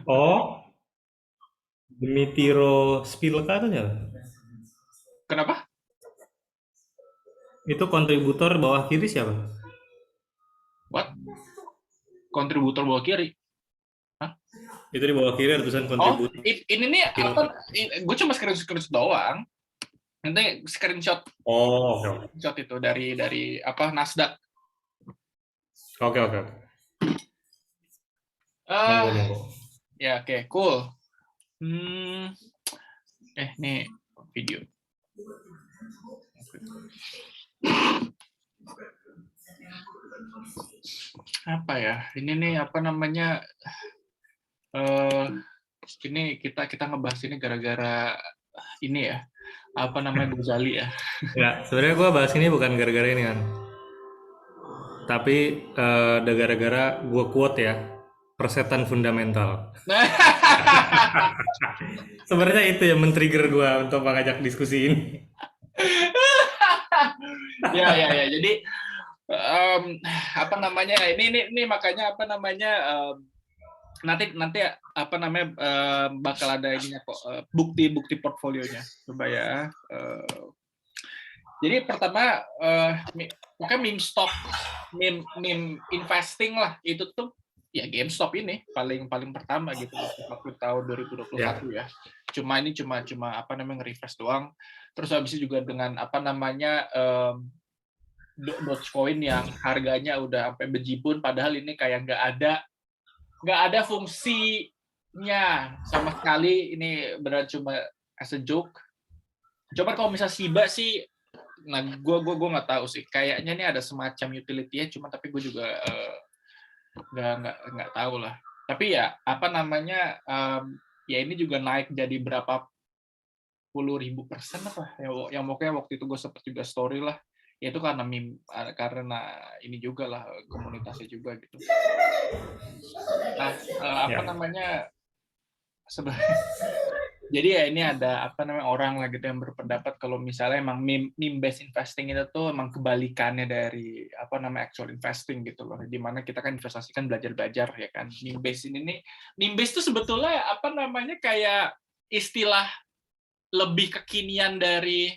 Oh, Dmitiro Spilka tuh ya? Kenapa? Itu kontributor bawah kiri siapa? What? Kontributor bola kiri? Hah? Itu di bawah kiri ada tulisan Oh, kontributor ini nih skill. apa? Gue cuma screenshot doang. Nanti screenshot Oh, oke oke. shot itu dari apa Nasdaq. Oke oke oke. Ah, Monggo monggo. ya oke, cool. Hmm, nih video. Apa ya? Ini nih apa namanya? eh ini kita kita ngebahas ini gara-gara ini ya. Apa namanya Gozali ya? Enggak, sebenarnya gue bahas ini bukan gara-gara ini kan. Tapi udah gara-gara gue quote ya, persetan fundamental. Sebenarnya itu yang men-trigger gue untuk mengajak diskusi ini. Ya ya ya. Jadi em, apa namanya? Ini makanya apa namanya? Nanti nanti apa namanya bakal ada ininya kok bukti-bukti portfolionya coba ya. Jadi pertama pokoknya meme stock, meme investing lah itu tuh ya GameStop ini paling paling pertama gitu waktu tahun 2021 Ya, ya. Cuma apa namanya nge-refresh doang. Terus habis itu juga dengan apa namanya Dogecoin yang harganya udah sampai bejibun padahal ini kayak nggak ada fungsinya sama sekali, ini benar cuma as a joke. Coba kalau misal Shiba sih, nah gue nggak tahu sih, kayaknya ini ada semacam utility ya, cuma tapi gue juga nggak tahu lah. Tapi ya apa namanya ya ini juga naik jadi berapa puluh ribu persen apa yang pokoknya waktu itu gue sempet juga story lah, ya itu karena karena ini juga lah komunitasnya juga gitu. Nah apa ya. namanya sebenarnya jadi ya ini ada apa namanya orang lah gitu yang berpendapat kalau misalnya emang meme based investing itu tuh emang kebalikannya dari apa namanya actual investing gitu loh. Dimana kita kan investasi kan belajar-belajar ya kan. Meme based ini nih, meme based itu sebetulnya apa namanya kayak istilah lebih kekinian dari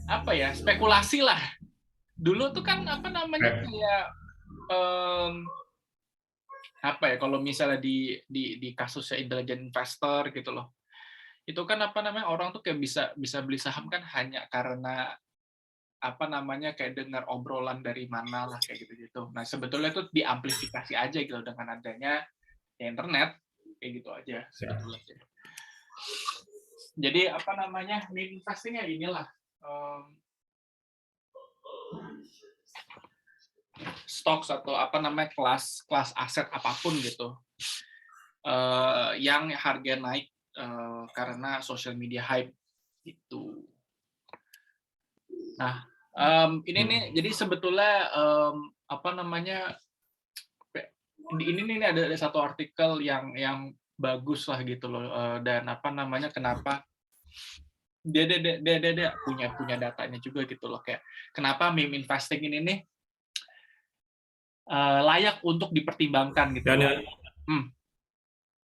apa ya spekulasi lah. Dulu tuh kan apa namanya Oke. kayak em, apa ya kalau misalnya di kasusnya intelligent investor gitu loh, itu kan apa namanya orang tuh kayak bisa bisa beli saham kan hanya karena apa namanya kayak dengar obrolan dari mana lah kayak gitu-gitu. Nah sebetulnya itu diamplifikasi aja gitu dengan adanya ya internet kayak gitu aja Ya. sebetulnya sih. Jadi apa namanya meme investingnya inilah um, stocks atau apa namanya kelas kelas aset apapun gitu yang harga naik karena social media hype gitu. Nah, ini nih, Hmm. jadi sebetulnya apa namanya ini nih ada satu artikel yang bagus lah gitu loh, dan apa namanya kenapa dia punya punya datanya juga gitu loh kayak kenapa meme investing ini nih layak untuk dipertimbangkan gitu Yan, loh. Yan, Hmm,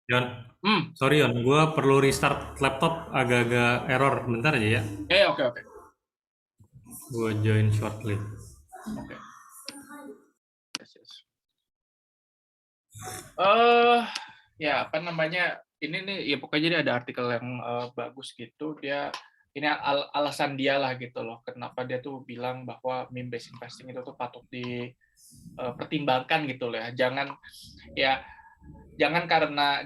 Yan. hmm, Sorry Yon, gue perlu restart laptop agak-agak error. Bentar aja ya. oke oke Gue join shortly. oke. Yes, yes. Eh ya apa namanya ini nih ya pokoknya jadi ada artikel yang bagus gitu dia ini alasan dia lah gitu loh kenapa dia tuh bilang bahwa meme based investing itu tuh patut dipertimbangkan gitu loh ya ya jangan karena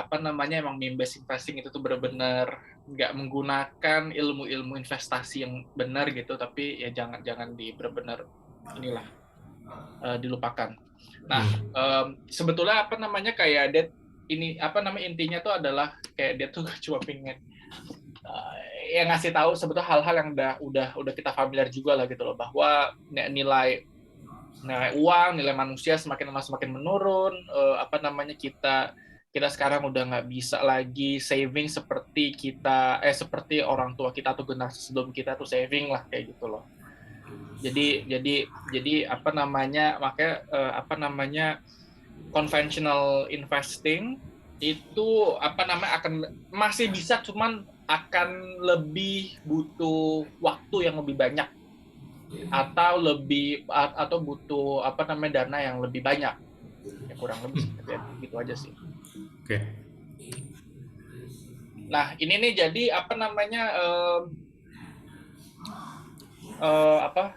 apa namanya emang meme based investing itu tuh benar-benar nggak menggunakan ilmu-ilmu investasi yang benar gitu tapi ya jangan jangan di benar-benar inilah dilupakan. Nah, Hmm. sebetulnya apa namanya kayak dia ini apa namanya intinya tuh adalah kayak dia tuh cuma pengen yang ngasih tahu sebetulnya hal-hal yang udah kita familiar juga lah gitu loh bahwa nilai nilai uang, nilai manusia semakin lama semakin menurun. Apa namanya kita kita sekarang udah nggak bisa lagi saving seperti seperti orang tua kita atau generasi sebelum kita tuh saving lah kayak gitu loh. Jadi apa namanya makanya apa namanya conventional investing itu apa namanya akan masih bisa, cuman akan lebih butuh waktu yang lebih banyak atau butuh apa namanya dana yang lebih banyak. Ya kurang lebih seperti itu, gitu aja sih. Oke. Nah, ini nih jadi apa namanya apa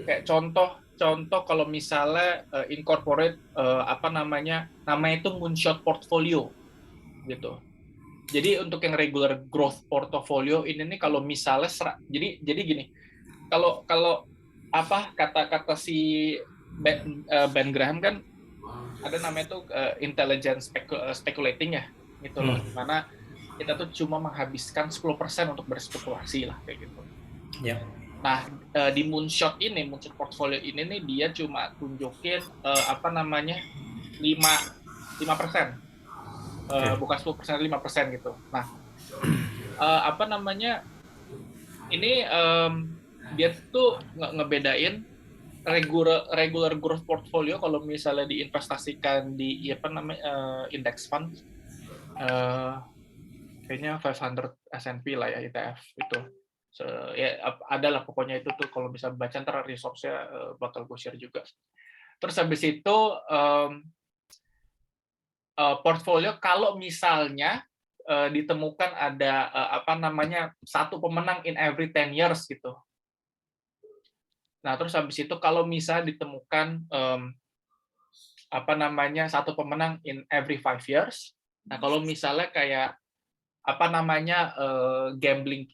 kayak contoh kalau misalnya incorporate apa namanya itu moonshot portfolio gitu. Jadi untuk yang regular growth portfolio ini nih kalau misalnya jadi gini, kalau kalau apa kata-kata si Ben Graham kan ada namanya tuh intelligent speculating ya gitu loh. Mana kita tuh cuma menghabiskan 10% untuk berspekulasi lah kayak gitu. Ya. Nah, di moonshot portfolio ini nih dia cuma tunjukin apa namanya 5%. Bukan 10%, 5% gitu. Nah, apa namanya ini dia tuh ngebedain regular growth portfolio kalau misalnya diinvestasikan di apa namanya index fund kayaknya 500 S&P lah ya ETF itu. Ya adalah pokoknya itu tuh kalau bisa baca ntar resource-nya bakal gue share juga. Terus habis itu portfolio kalau misalnya ditemukan ada apa namanya satu pemenang in every 10 years gitu. Nah, terus habis itu kalau misalnya ditemukan apa namanya satu pemenang in every 5 years. Nah, kalau misalnya kayak apa namanya gambling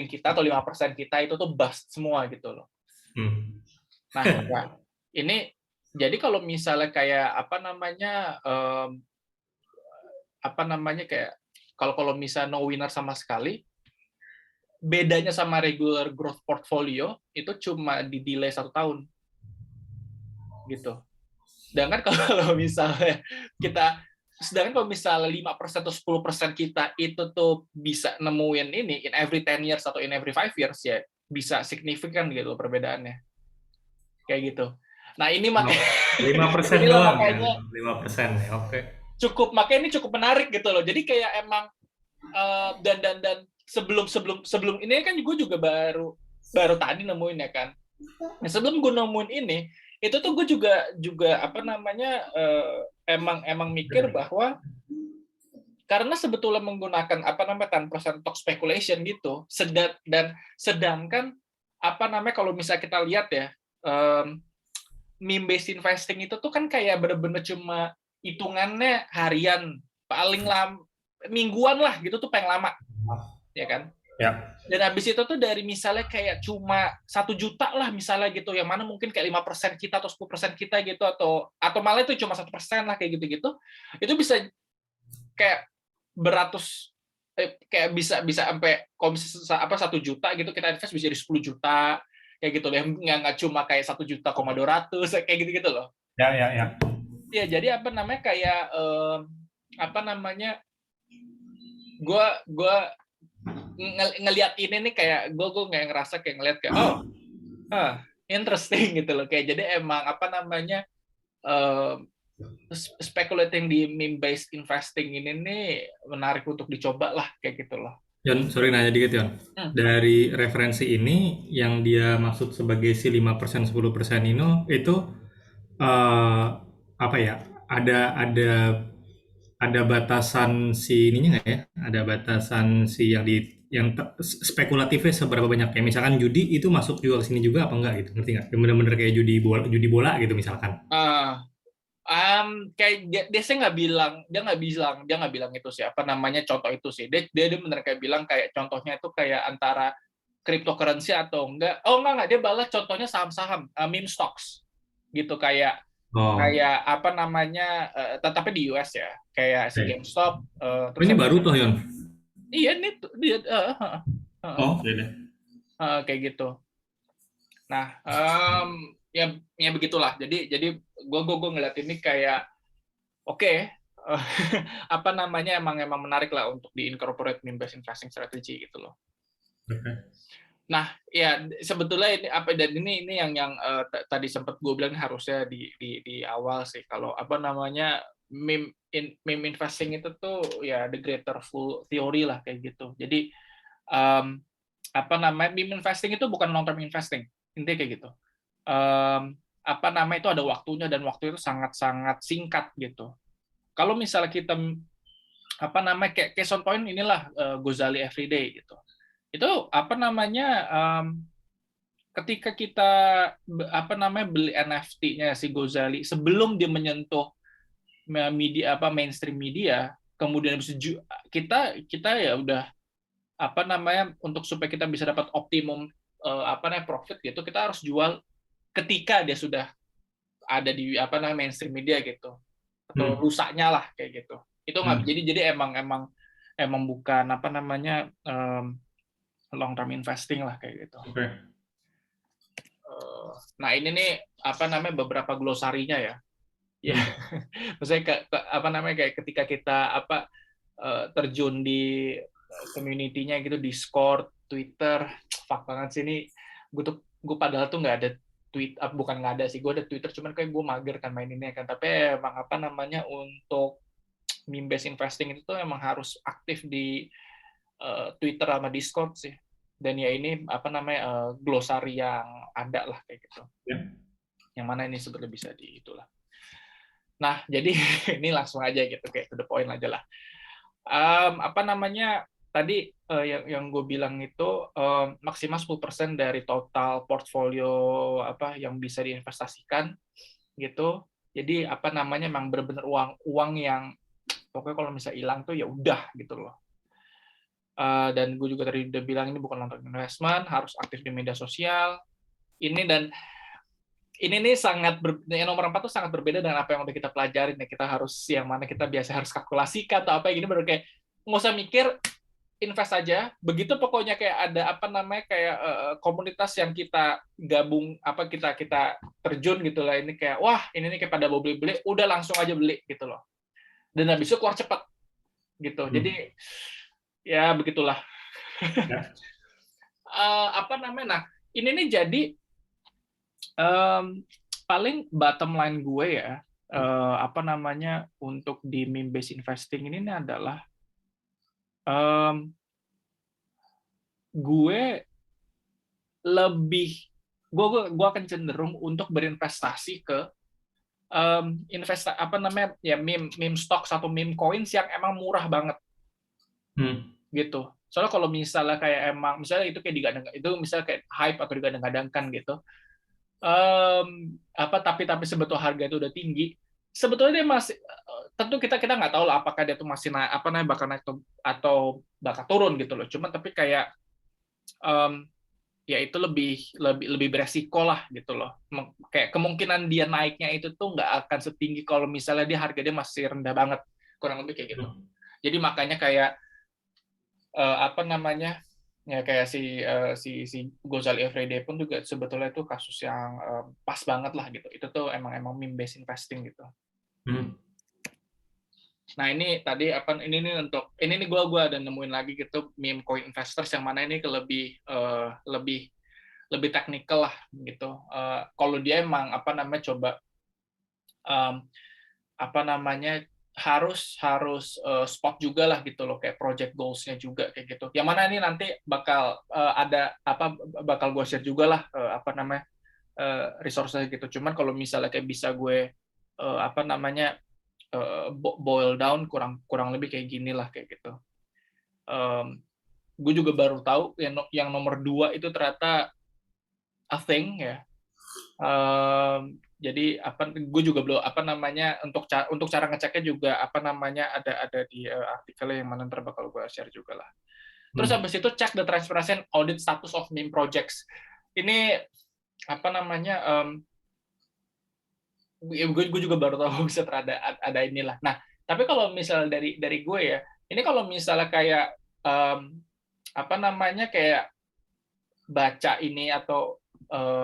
kita atau 5% kita itu tuh bust semua gitu loh. Nah, ya, ini jadi kalau misalnya kayak apa namanya kayak kalau misalnya no winner sama sekali, bedanya sama regular growth portfolio itu cuma di delay 1 tahun gitu. Sedangkan kalau misalnya kalau misalnya 5% atau 10% kita itu tuh bisa nemuin ini in every 10 years atau in every 5 years ya bisa signifikan gitu perbedaannya. Kayak gitu. Nah, ini makanya 5% doang ya. 5% ya. Oke. Makanya ini cukup menarik gitu loh. Jadi kayak emang dan sebelum ini kan gue juga baru tadi nemuin ya kan. Nah, sebelum gue nemuin ini, itu tuh gue juga apa namanya emang mikir bahwa karena sebetulnya menggunakan apa namanya 10% stock speculation gitu, sedangkan apa namanya kalau misalnya kita lihat ya meme based investing itu tuh kan kayak bener-bener cuma hitungannya harian, paling lama mingguan lah gitu tuh paling lama, ya kan? Ya. Dan habis itu tuh dari misalnya kayak cuma 1 juta lah misalnya gitu, yang mana mungkin kayak 5% kita atau 10% kita gitu atau malah itu cuma 1% lah kayak gitu-gitu, itu bisa kayak beratus kayak bisa sampai kalau bisa apa 1 juta gitu kita invest bisa jadi 10 juta kayak gitu loh, nggak cuma kayak 1,2 juta kayak gitu-gitu loh. Ya. Ya jadi apa namanya kayak apa namanya gue ngelihat ini nih kayak gue nggak ngerasa kayak ngelihat kayak interesting gitu loh, kayak jadi emang apa namanya speculating di meme based investing ini nih menarik untuk dicoba lah kayak gitu loh. Yon, sorry nanya dikit Yon. Dari referensi ini yang dia maksud sebagai si 5% 10% itu apa ya? Ada batasan si ininya nggak ya? Ada batasan si spekulatifnya seberapa banyak ya? Misalkan judi itu masuk juga ke sini juga apa enggak gitu? Ngerti nggak? Bener-bener kayak judi bola gitu misalkan. Kayak dia nggak bilang itu sih apa namanya contoh itu sih, dia bener kayak bilang kayak contohnya itu kayak antara cryptocurrency atau enggak dia balas contohnya saham-saham meme stocks gitu kayak apa namanya tetapi di US ya kayak si GameStop terus ini baru tuh Yon. Iya nih dia kayak gitu. Nah ya begitulah, jadi gue ngeliat ini kayak oke, apa namanya emang menarik lah untuk di incorporate meme based investing strategy gitu loh. Nah, ya sebetulnya ini apa dan ini yang tadi sempat gue bilang harusnya di awal sih kalau apa namanya meme investing itu tuh ya the greater fool theory lah kayak gitu. Jadi um, apa namanya meme investing itu bukan long term investing intinya kayak gitu. Apa namanya itu ada waktunya dan waktu itu sangat-sangat singkat gitu. Kalau misalnya kita apa namanya kayak case on point inilah Gozali Everyday gitu. Itu apa namanya ketika kita apa namanya beli NFT-nya si Gozali sebelum dia menyentuh media apa mainstream media, kemudian kita kita ya udah apa namanya untuk supaya kita bisa dapat optimum apa namanya profit gitu, kita harus jual ketika dia sudah ada di apa namanya mainstream media gitu atau rusaknya lah kayak gitu. Itu nggak jadi emang emang emang bukan apa namanya long term investing lah kayak gitu. Oke. Nah ini nih apa namanya beberapa glosarinya ya. Ya, maksudnya apa namanya kayak ketika kita apa terjun di community-nya gitu, Discord, Twitter, fuck banget sih ini. Gue padahal tuh nggak ada tweet, bukan nggak ada sih, gue ada Twitter, cuman kayak gue mager kan main ini kan. Tapi emang apa namanya untuk meme based investing itu tuh emang harus aktif di Twitter sama Discord sih. Dan ya ini apa namanya glosari yang ada lah kayak gitu. Ya. Yang mana ini sebetulnya bisa di itulah. Nah, jadi ini langsung aja gitu kayak to the point aja lah. Apa namanya tadi yang gue bilang itu maksimal 10% dari total portfolio apa yang bisa diinvestasikan gitu. Jadi apa namanya memang benar-benar uang yang pokoknya kalau misalnya hilang tuh ya udah gitu loh. Dan gue juga tadi udah bilang ini bukan long term investment, harus aktif di media sosial. Ini dan ini nih sangat yang nomor 4 tuh sangat berbeda dengan apa yang udah kita pelajarin ya. Kita harus yang mana kita biasa harus kalkulasikan atau apa gini baru kayak nggak usah mikir, invest aja. Begitu pokoknya kayak ada apa namanya kayak komunitas yang kita gabung apa kita terjun gitu lah ini kayak wah ini nih kayak pada mau beli-beli udah langsung aja beli gitu loh. Dan habis itu keluar cepat gitu. Jadi ya begitulah. Ya. Apa namanya? Nah, ini nih jadi paling bottom line gue ya apa namanya untuk di meme based investing ini adalah gue lebih gue akan cenderung untuk berinvestasi ke apa namanya ya meme stocks atau meme coins yang emang murah banget gitu. Soalnya kalau misalnya kayak emang misalnya itu kayak digadang itu misalnya kayak hype atau digadang-gadangkan gitu apa tapi sebetulnya harga itu udah tinggi sebetulnya dia masih tentu kita nggak tahu lah apakah dia tuh masih naik apa namanya bakal naik atau bakal turun gitu loh cuman tapi kayak ya itu lebih beresiko lah gitu loh kayak kemungkinan dia naiknya itu tuh nggak akan setinggi kalau misalnya dia harga dia masih rendah banget kurang lebih kayak gitu jadi makanya kayak apa namanya ya kayak si Gozali Everyday pun juga sebetulnya itu kasus yang pas banget lah gitu. Itu tuh emang meme based investing gitu. Nah ini tadi apa ini nih untuk ini nih gue ada nemuin lagi gitu meme coin investors yang mana ini lebih teknikal lah gitu. Kalau dia emang apa namanya coba apa namanya harus spot juga lah gitu loh kayak project goals-nya juga kayak gitu. Yang mana ini nanti bakal ada apa bakal gue share juga lah apa namanya resource gitu. Cuman kalau misalnya kayak bisa gue apa namanya boil down kurang lebih kayak gini lah kayak gitu. Gue juga baru tahu yang nomor 2 itu ternyata a thing ya. Jadi apa gue juga belum apa namanya untuk cara ngeceknya juga apa namanya ada di artikel yang mana ntar bakal gue share juga lah. Terus habis itu cek the transparency and audit status of meme projects. Ini apa namanya gue juga baru tahu bisa ada inilah. Nah tapi kalau misalnya dari gue ya ini kalau misalnya kayak apa namanya kayak baca ini atau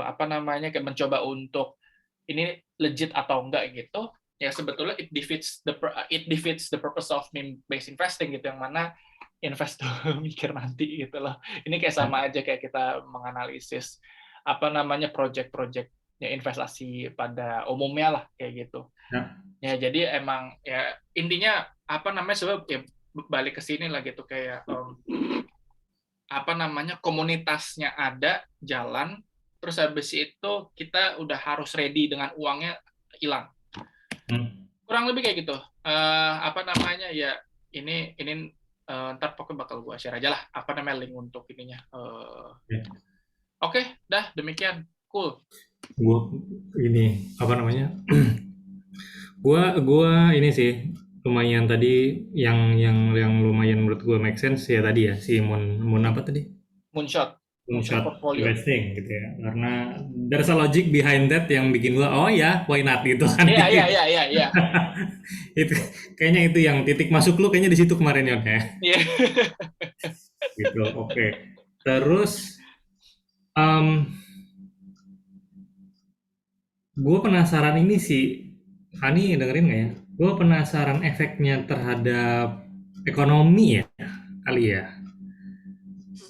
apa namanya kayak mencoba untuk ini legit atau enggak gitu ya sebetulnya it defeats the purpose of meme based investing gitu yang mana invest dulu, mikir nanti gitu loh. Ini kayak sama aja kayak kita menganalisis apa namanya project-projectnya investasi pada umumnya lah kayak gitu. Ya. Ya jadi emang ya intinya apa namanya sebab ya balik ke sini lah gitu kayak apa namanya komunitasnya ada jalan terus habis itu kita udah harus ready dengan uangnya hilang. Kurang lebih kayak gitu. Apa namanya ya ini ntar pokoknya bakal gue share aja lah apa namanya link untuk ininya. Ya. Oke, dah demikian. Cool. Gua ini apa namanya? Gua ini sih lumayan tadi yang lumayan menurut gua make sense ya tadi ya si Moon Moon apa tadi? Moonshot Moonshot portfolio. investing gitu ya. Karena there's a logic behind that yang bikin gua oh ya why not gitu kan. Iya. Itu kayaknya itu yang titik masuk lu kayaknya di situ kemarin ya. Iya. Gitu. Oke. Terus gue penasaran ini sih, Hani dengerin nggak ya? Gue penasaran efeknya terhadap ekonomi ya, kali ya.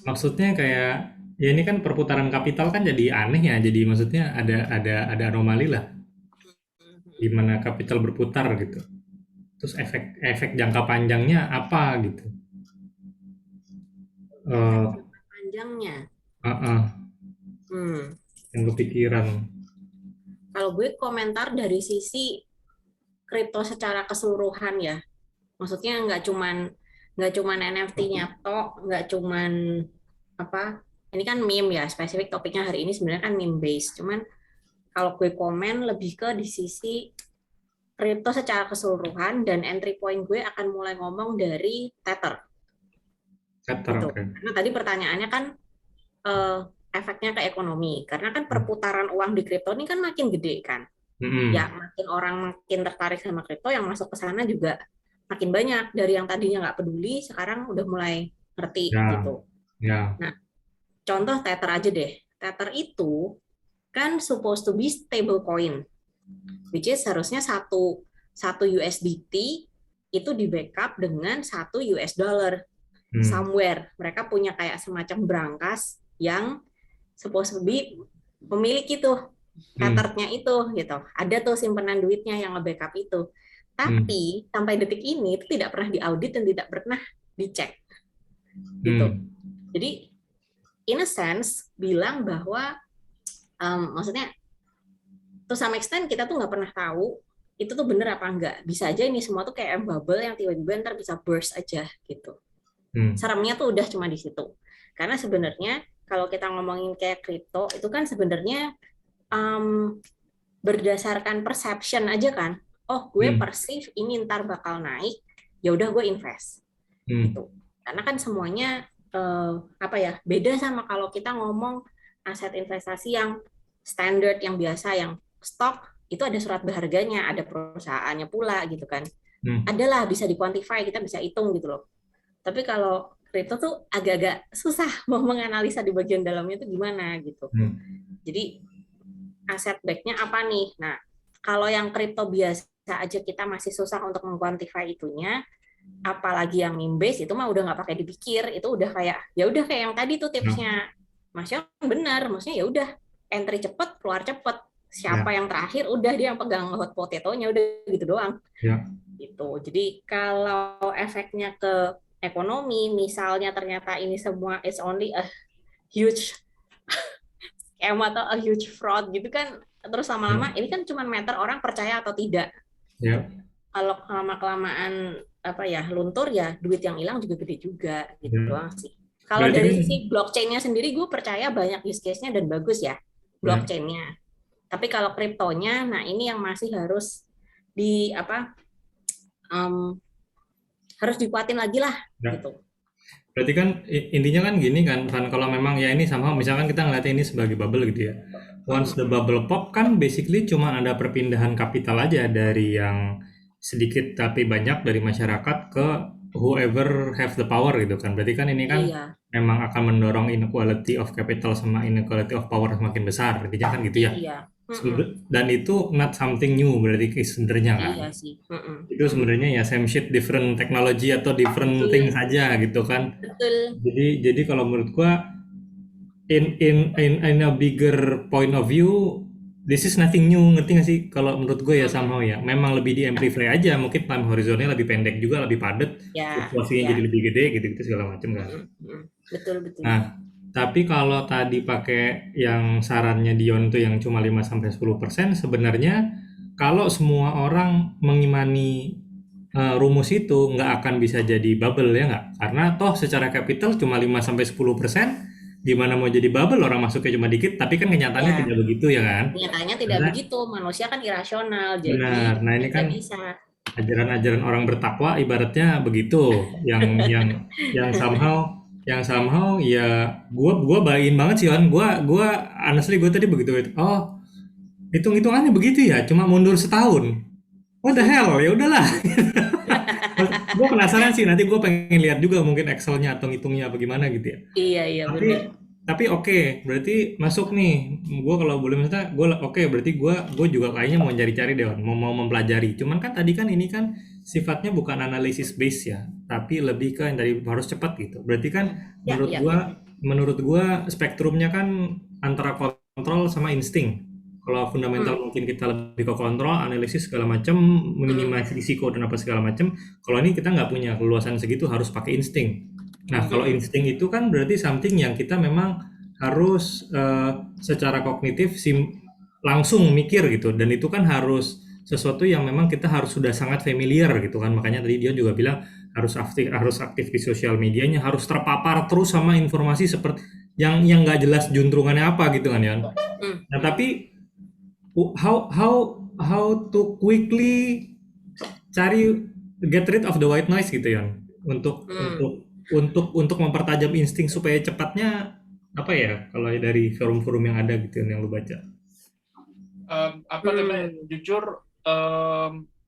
Maksudnya kayak ya ini kan perputaran kapital kan jadi aneh ya. Jadi maksudnya ada anomali lah, di mana kapital berputar gitu. Terus efek jangka panjangnya apa gitu? Efek Eh, jangka panjangnya. Hmm. yang kepikiran. Kalau gue komentar dari sisi kripto secara keseluruhan ya. Maksudnya nggak cuman NFT-nya tok, nggak cuman apa. Ini kan meme ya, spesifik topiknya hari ini sebenarnya kan meme based. Cuman kalau gue komen lebih ke di sisi kripto secara keseluruhan dan entry point gue akan mulai ngomong dari Tether Chatter, gitu. oke. Karena tadi pertanyaannya kan eh, efeknya ke ekonomi. Karena kan perputaran uang di kripto ini kan makin gede kan. Ya makin orang makin tertarik sama kripto, yang masuk ke sana juga makin banyak. Dari yang tadinya nggak peduli, sekarang udah mulai ngerti Ya, gitu. ya. Nah, contoh Tether aja deh. Tether itu kan supposed to be stable coin, which is harusnya satu USDT itu di backup dengan satu US dollar somewhere. Mereka punya kayak semacam brankas yang supposed to be memiliki tuh Tether-nya itu gitu. Ada tuh simpenan duitnya yang nge-backup itu. Tapi sampai detik ini itu tidak pernah diaudit dan tidak pernah dicek. Gitu. Jadi in a sense bilang bahwa maksudnya to some extent kita tuh nggak pernah tahu itu tuh bener apa enggak. Bisa aja ini semua tuh kayak bubble yang tiba-tiba ntar bisa burst aja gitu. Seremnya tuh udah cuma di situ. Karena sebenarnya kalau kita ngomongin kayak kripto itu kan sebenarnya berdasarkan perception aja kan. Oh, gue perceive ini ntar bakal naik, ya udah gue invest. Gitu. Karena kan semuanya apa ya, beda sama kalau kita ngomong aset investasi yang standar yang biasa yang stok itu ada surat berharganya, ada perusahaannya pula gitu kan. Adalah bisa dikuantify, kita bisa hitung gitu loh. Tapi kalau kripto tuh agak-agak susah mau menganalisa di bagian dalamnya itu gimana gitu. Jadi aset back-nya apa nih? Nah, kalau yang kripto biasa aja kita masih susah untuk mengkuantify itunya, apalagi yang meme base itu mah udah nggak pakai dipikir, itu udah kayak ya udah kayak yang tadi tuh tipsnya Mas Yang benar, maksudnya ya udah entry cepet keluar cepet, siapa yang terakhir udah dia yang pegang hot potato-nya udah gitu doang. Gitu. Jadi kalau efeknya ke ekonomi, misalnya ternyata ini semua is only a huge scam atau a huge fraud gitu kan, terus lama-lama ini kan cuma matter orang percaya atau tidak. Kalau lama-kelamaan apa ya luntur ya duit yang hilang juga gede juga gitu doang sih. Kalau dari sisi blockchain-nya sendiri gue percaya banyak use case-nya dan bagus ya blockchain-nya. Tapi kalau kriptonya, nah ini yang masih harus di apa harus dikuatin lagi lah gitu. Berarti kan intinya kan gini kan, kalau memang ya ini sama misalkan kita ngeliatnya ini sebagai bubble gitu ya. Once the bubble pop kan basically cuma ada perpindahan kapital aja dari yang sedikit tapi banyak dari masyarakat ke whoever have the power gitu kan. Berarti kan ini kan memang akan mendorong inequality of capital sama inequality of power semakin besar. Intinya kan gitu ya. Iya. Dan itu not something new berarti sebenarnya kan. Iya sih. Itu sebenarnya ya same shit different technology atau different Betul, things saja gitu kan. betul. Jadi kalau menurut gua in a bigger point of view, this is nothing new, ngerti nggak sih? Kalau menurut gue ya somehow ya, memang lebih di amplify aja, mungkin time horizonnya lebih pendek juga, lebih padat, Ya, fluktuasinya jadi ya. lebih gede gitu-gitu segala macam kan. Betul, betul. Nah, tapi kalau tadi pakai yang sarannya Dion tuh yang cuma 5-10%, sebenarnya kalau semua orang mengimani rumus itu nggak akan bisa jadi bubble ya nggak? Karena toh secara capital cuma 5-10%, gimana mau jadi bubble orang masuknya cuma dikit, tapi kan kenyataannya Ya, tidak begitu ya kan? nyatanya tidak Karena begitu. Manusia kan irasional, jadi benar. Nah ini tidak kan bisa. ajaran-ajaran orang bertakwa ibaratnya begitu, yang somehow ya gua bayin banget sih kan, gua honestly gue tadi begitu, oh hitung-hitungannya begitu ya, cuma mundur setahun, what the hell, ya udahlah. Gue penasaran sih, nanti gue pengen lihat juga mungkin Excelnya atau ngitungnya apa gimana gitu ya. Iya, iya, Tapi benar. oke, berarti masuk nih. Gue kalau boleh maksudnya, oke, berarti gue juga kayaknya mau cari-cari deh, mau mempelajari. Cuman kan tadi kan ini kan sifatnya bukan analisis base ya, tapi lebih ke yang tadi harus cepat gitu. Berarti kan Ya, ya. menurut gua spektrumnya kan antara kontrol sama insting. Kalau fundamental mungkin kita lebih ke kontrol, analisis segala macam, minimasi risiko dan apa segala macam. Kalau ini kita nggak punya keluasan segitu, harus pakai insting. Nah, kalau insting itu kan berarti something yang kita memang harus secara kognitif langsung mikir gitu, dan itu kan harus sesuatu yang memang kita harus sudah sangat familiar gitu kan. Makanya tadi dia juga bilang harus aktif di sosial medianya, harus terpapar terus sama informasi seperti yang nggak jelas juntrungannya apa gitu kan ya. Nah, tapi how to quickly get rid of the white noise gitu ya, untuk mempertajam insting supaya cepatnya apa ya, kalau dari forum-forum yang ada gitu yang lu baca. Apa namanya, jujur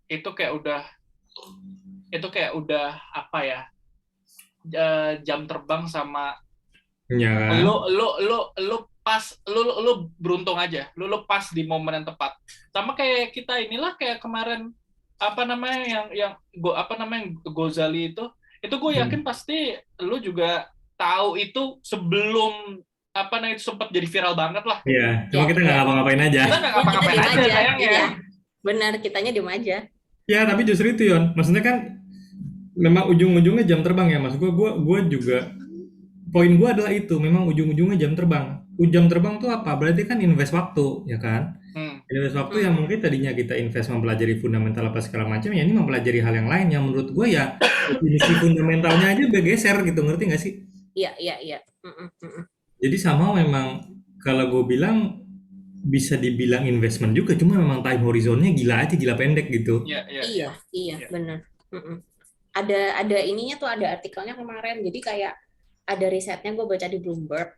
itu kayak udah apa ya, jam terbang sama Ya. lu pas lu beruntung aja, lu pas di momen yang tepat, sama kayak kita inilah kayak kemarin apa namanya yang Ghazali itu gue yakin pasti lu juga tahu itu sebelum apa namanya itu sempat jadi viral banget lah. Iya, cuma kita nggak ngapa-ngapain aja. Kita nggak ngapa-ngapain aja sayangnya. Iya. Benar, kitanya diem aja. Ya, tapi justru itu Yon, maksudnya kan memang ujung-ujungnya jam terbang ya, maksud gue juga poin gue adalah itu, memang ujung-ujungnya jam terbang. Jam terbang tuh apa? Berarti kan invest waktu, ya kan? Invest waktu yang mungkin tadinya kita invest mempelajari fundamental apa segala macam, ya ini mempelajari hal yang lain yang menurut gue ya definisi fundamentalnya aja bergeser gitu, ngerti nggak sih? Iya. Jadi sama memang kalau gue bilang bisa dibilang investment juga, cuma memang time horizonnya gila pendek gitu. Iya, benar. Ada ininya tuh, ada artikelnya kemarin. Jadi kayak ada risetnya gue baca di Bloomberg.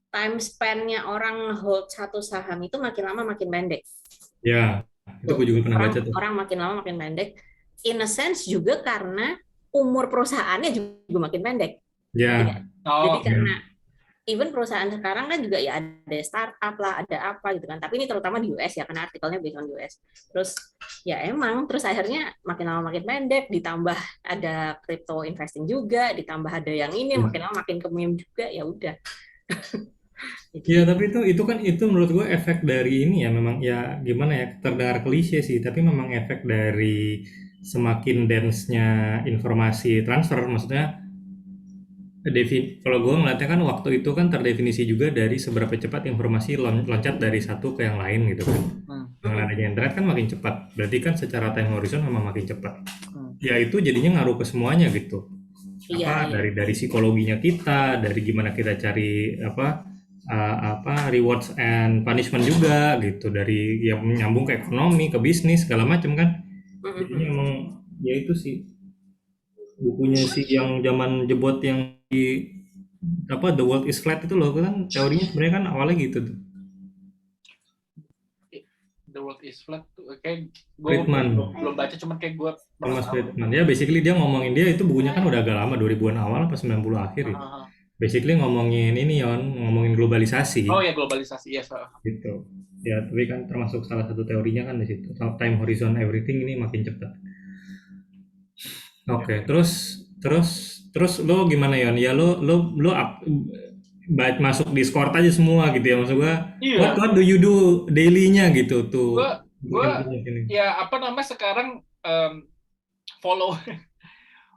Time span-nya orang hold satu saham itu makin lama makin pendek. Ya, itu gue juga pernah baca tuh. Orang makin lama makin pendek. In a sense juga karena umur perusahaannya juga makin pendek. Ya. Jadi karena even perusahaan sekarang kan juga ya ada startup lah, ada apa gitu kan. Tapi ini terutama di US ya, karena artikelnya based on US. Terus ya emang, terus akhirnya makin lama makin pendek, ditambah ada crypto investing juga, ditambah ada yang ini, makin lama makin ke meme juga, ya udah. Iya, tapi itu menurut gue efek dari ini ya, memang ya gimana ya, terdengar klise sih, tapi memang efek dari semakin dense-nya informasi transfer. Maksudnya kalau gue ngeliatnya kan waktu itu kan terdefinisi juga dari seberapa cepat informasi loncat dari satu ke yang lain gitu kan. Dengan adanya internet kan makin cepat, berarti kan secara time horizon memang makin cepat. Ya itu jadinya ngaruh ke semuanya gitu. Dari psikologinya kita, dari gimana kita cari rewards and punishment juga gitu, dari yang nyambung ke ekonomi, ke bisnis segala macam kan. Jadi emang ya itu sih bukunya sih yang zaman jebot yang di The World is Flat itu loh, kan teorinya sebenarnya kan awalnya gitu tuh. The World is Flat tuh kayak gue belum baca, cuman kayak gue Thomas Friedman ya, basically dia ngomongin, dia itu bukunya kan udah agak lama, 2000-an awal apa 90 akhir ya. basically ngomongin ini Yon, ngomongin globalisasi Oh ya, globalisasi ya. gitu. Ya, tapi kan termasuk salah satu teorinya kan di situ. Time horizon everything ini makin cepat. Ya. Oke, terus terus lo gimana Yon? Ya lo masuk Discord aja semua gitu ya, maksud gua. What Iya, what do you do daily-nya gitu tuh gue untuk gue improve ini. ya apa namanya sekarang follow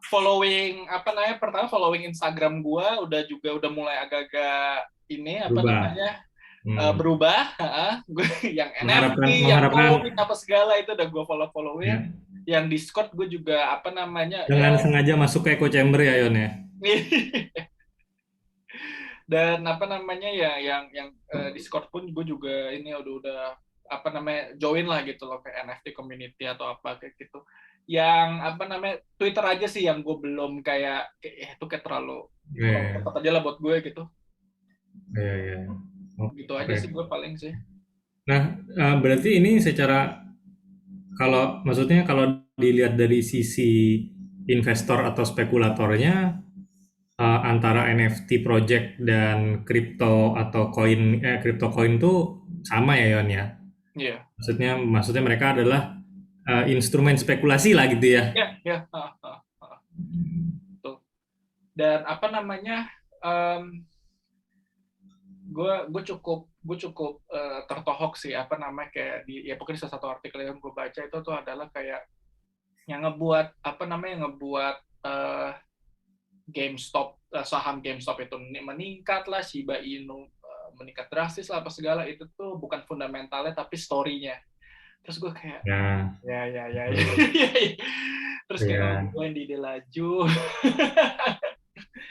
following apa namanya pertama following Instagram gue udah mulai agak-agak ini apa Berubah. namanya berubah. Gue yang NFT, yang Mengharapkan komik apa segala itu udah gue followin. ya, Yang Discord gue juga apa namanya ya. dengan sengaja masuk ke echo chamber ya Yon ya. Dan apa namanya ya yang Discord pun gue juga ini udah apa namanya join lah gitu loh kayak NFT community atau apa kayak gitu. Yang apa namanya Twitter aja sih yang gue belum kayak itu kayak terlalu tepat aja lah buat gue gitu. Iya. Gitu aja sih gue paling sih. Nah, berarti ini secara maksudnya kalau dilihat dari sisi investor atau spekulatornya, antara NFT project dan crypto coin tuh sama ya Yon ya. Iya. Maksudnya mereka adalah instrumen spekulasi lah gitu ya. Ya. Tuh. Dan apa namanya gue cukup tertohok sih apa namanya kayak ya pokoknya salah satu artikel yang gue baca itu tuh adalah kayak yang ngebuat GameStop saham GameStop itu meningkat lah, Shiba Inu meningkat drastis lah apa segala itu tuh bukan fundamentalnya tapi story-nya. Terus gue kayak ya. Terus kayak gue yang di laju.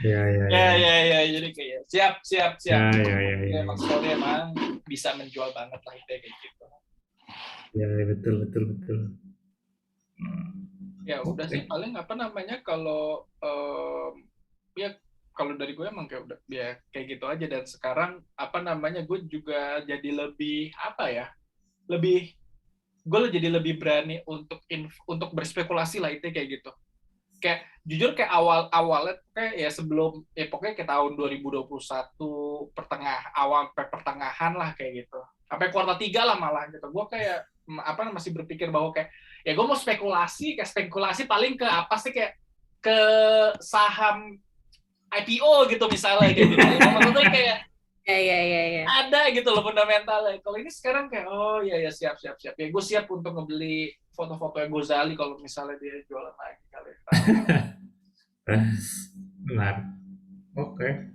Ya, jadi kayak siap. Ya, emang story emang bisa menjual banget lah itu kayak gitu. Ya, betul. Ya udah sih paling apa namanya kalau ya kalau dari gue emang kayak udah ya kayak gitu aja. Dan sekarang apa namanya gue juga jadi lebih apa ya gue jadi lebih berani untuk berspekulasi lah itu kayak gitu. Kayak jujur kayak awalnya kayak ya sebelum pokoknya kayak tahun 2021 pertengahan lah kayak gitu sampai kuartal 3 lah malah gitu gue kayak masih berpikir bahwa kayak ya gue mau spekulasi paling ke apa sih kayak ke saham IPO gitu misalnya kayak gitu. Maksudnya kayak ya. ada gitu loh fundamentalnya. Kalau ini sekarang kayak ya siap. Ya gue siap untuk ngebeli foto-foto Gozali kalau misalnya dia jualan lagi kali. Benar. Oke.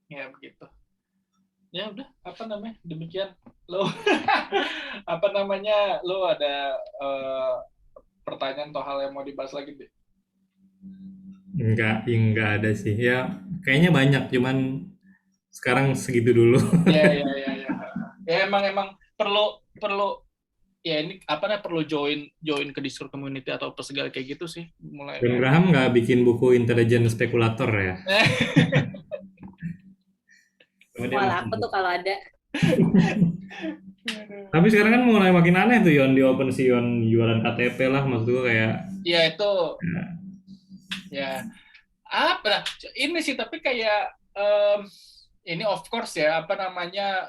Ya begitu. Ya udah apa namanya demikian lo apa namanya lo ada pertanyaan atau hal yang mau dibahas lagi deh? Enggak ada sih. Ya, kayaknya banyak, cuman sekarang segitu dulu. Ya. Ya emang perlu ya ini apa namanya perlu join ke Discord community atau apa segala kayak gitu sih mulai. Dan Graham nggak bikin buku intelijen spekulator ya? Malah apa tuh kalau ada. Tapi sekarang kan mulai makin aneh tuh Yon di OpenSea Yon jualan KTP lah, maksud gue kayak. Ya itu. Ya apa ini sih tapi kayak ini of course ya apa namanya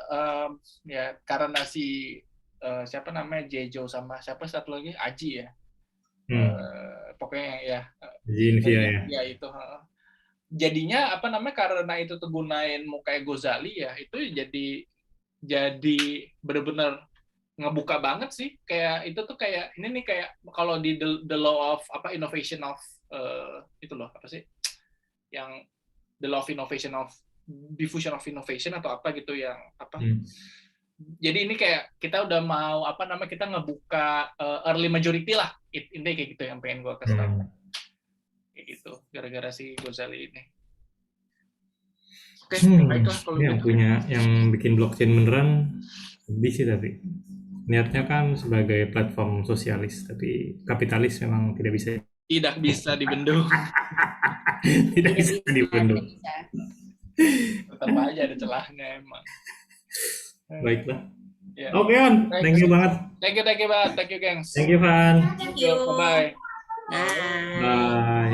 ya karena si siapa namanya Jejo sama siapa satu lagi Aji ya pokoknya ya Zinvia ya itu jadinya apa namanya karena itu tuh gunain muka Gozali ya itu jadi benar-benar ngebuka banget sih kayak itu tuh kayak ini nih kayak kalau di the law of apa innovation of itu loh apa sih yang the law of innovation of diffusion of innovation atau apa gitu yang apa jadi ini kayak kita udah mau apa namanya kita ngebuka early majority lah intinya kayak gitu yang pengen gue kasih tahu kayak gitu gara-gara si Gozali ini. Oke, baiklah kalau yang gitu. yang bikin blockchain beneran lebih sih tapi niatnya kan sebagai platform sosialis tapi kapitalis memang tidak bisa dibendung. Tidak bisa dibendung. Tetap aja ada celahnya emang. Baiklah. Yeah. Oke, On. Thank you banget. Thank you, Bang. Thank you, gengs. Thank you, Van. Thank you. Bye-bye. Bye. Bye.